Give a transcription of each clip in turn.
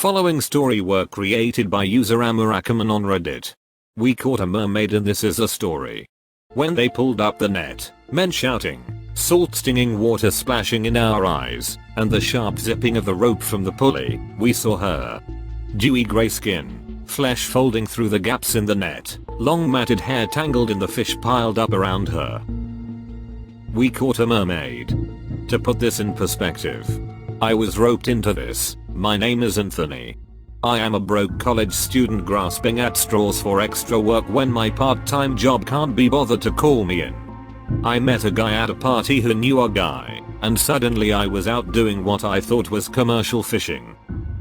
following story were created by user ammaAckerman on Reddit. We caught a mermaid and this is a story. When they pulled up the net, men shouting, salt stinging water splashing in our eyes, and the sharp zipping of the rope from the pulley, we saw her. Dewy grey skin, flesh folding through the gaps in the net, long matted hair tangled in the fish piled up around her. We caught a mermaid. To put this in perspective, I was roped into this. My name is Anthony. I am a broke college student grasping at straws for extra work when my part-time job can't be bothered to call me in. I met a guy at a party who knew a guy, and suddenly I was out doing what I thought was commercial fishing.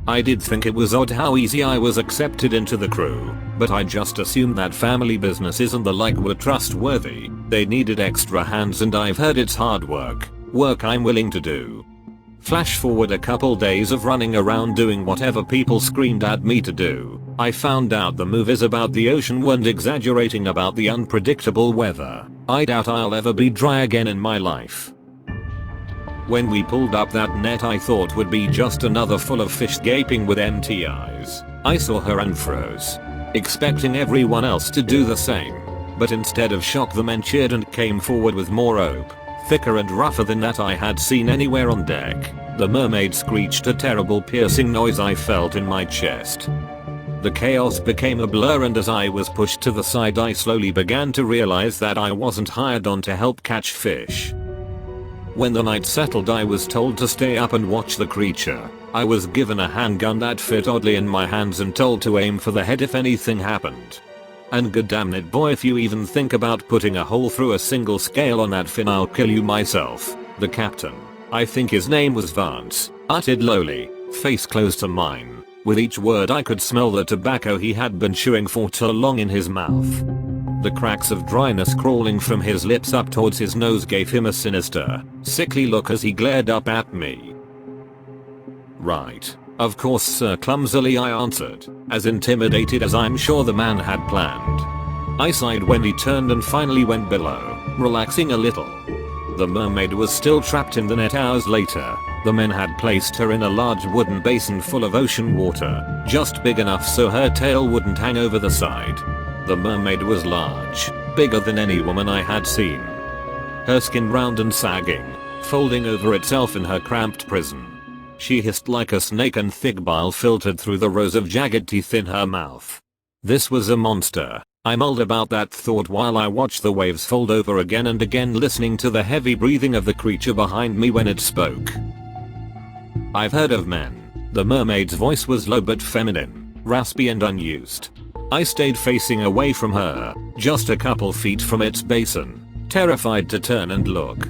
I did think it was odd how easy I was accepted into the crew, but I just assumed that family businesses and the like were trustworthy. They needed extra hands and I've heard it's hard work I'm willing to do. Flash forward a couple days of running around doing whatever people screamed at me to do. I found out the move is about the ocean and exaggerating about the unpredictable weather. I doubt I'll ever be dry again in my life. When we pulled up that net I thought would be just another full of fish gaping with empty eyes. I saw her and froze, expecting everyone else to do the same. But instead of shock the men cheered and came forward with more rope, thicker and rougher than that I had seen anywhere on deck. The mermaid screeched a terrible piercing noise I felt in my chest. The chaos became a blur and as I was pushed to the side I slowly began to realize that I wasn't hired on to help catch fish. When the night settled I was told to stay up and watch the creature. I was given a handgun that fit oddly in my hands and told to aim for the head if anything happened. And goddamn it boy, if you even think about putting a hole through a single scale on that fin I'll kill you myself. The captain, I think his name was Vance, uttered lowly, face close to mine. With each word I could smell the tobacco he had been chewing for too long in his mouth. The cracks of dryness crawling from his lips up towards his nose gave him a sinister, sickly look as he glared up at me. Right. Of course sir, clumsily I answered, as intimidated as I'm sure the man had planned. I sighed when he turned and finally went below, relaxing a little. The mermaid was still trapped in the net hours later. The men had placed her in a large wooden basin full of ocean water, just big enough so her tail wouldn't hang over the side. The mermaid was large, bigger than any woman I had seen. Her skin round and sagging, folding over itself in her cramped prison. She hissed like a snake and thick bile filtered through the rows of jagged teeth in her mouth. This was a monster. I mulled about that thought while I watched the waves fold over again and again, listening to the heavy breathing of the creature behind me when it spoke. I've heard of men. The mermaid's voice was low but feminine, raspy and unused. I stayed facing away from her, just a couple feet from its basin, terrified to turn and look.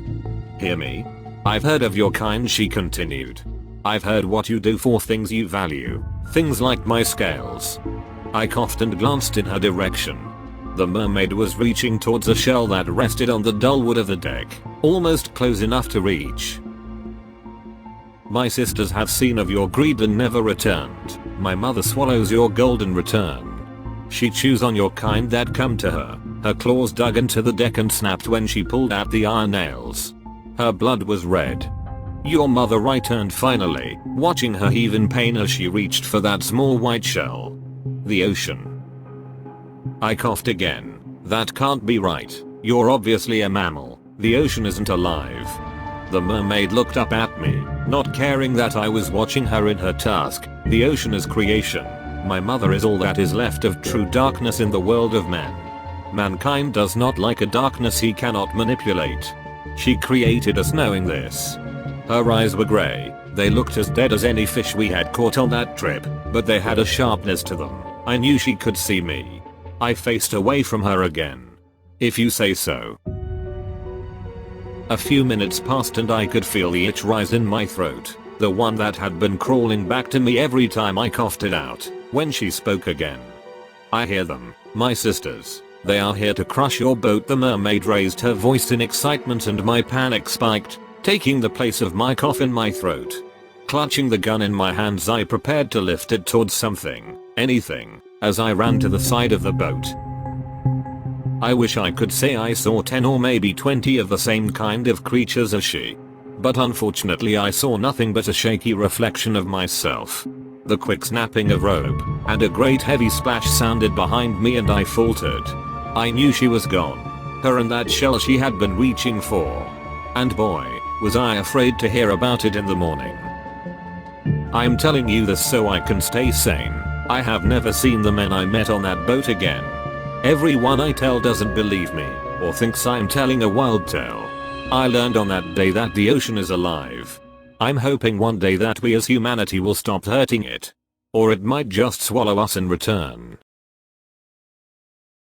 Hear me? I've heard of your kind, she continued. I've heard what you do for things you value, things like my scales. I coughed and glanced in her direction. The mermaid was reaching towards a shell that rested on the dull wood of the deck, almost close enough to reach. My sisters have seen of your greed and never returned. My mother swallows your gold in return. She chews on your kind that come to her. Her claws dug into the deck and snapped when she pulled out the iron nails. Her blood was red. Your mother, I turned finally, watching her heave in pain as she reached for that small white shell. The ocean. I coughed again. That can't be right. You're obviously a mammal. The ocean isn't alive. The mermaid looked up at me, not caring that I was watching her in her task. The ocean is creation. My mother is all that is left of true darkness in the world of men. Mankind does not like a darkness he cannot manipulate. She created us knowing this. Her eyes were grey. They looked as dead as any fish we had caught on that trip, but they had a sharpness to them. I knew she could see me. I faced away from her again. If you say so. A few minutes passed and I could feel the itch rise in my throat, the one that had been crawling back to me every time I coughed it out, when she spoke again. I hear them, my sisters. They are here to crush your boat. The mermaid raised her voice in excitement and my panic spiked, taking the place of my cough in my throat. Clutching the gun in my hands I prepared to lift it towards something, anything, as I ran to the side of the boat. I wish I could say I saw 10 or maybe 20 of the same kind of creatures as she. But unfortunately I saw nothing but a shaky reflection of myself. The quick snapping of rope and a great heavy splash sounded behind me and I faltered. I knew she was gone. Her and that shell she had been reaching for. And boy, was I afraid to hear about it in the morning. I'm telling you this so I can stay sane. I have never seen the men I met on that boat again. Everyone I tell doesn't believe me or thinks I'm telling a wild tale. I learned on that day that the ocean is alive. I'm hoping one day that we as humanity will stop hurting it. Or it might just swallow us in return.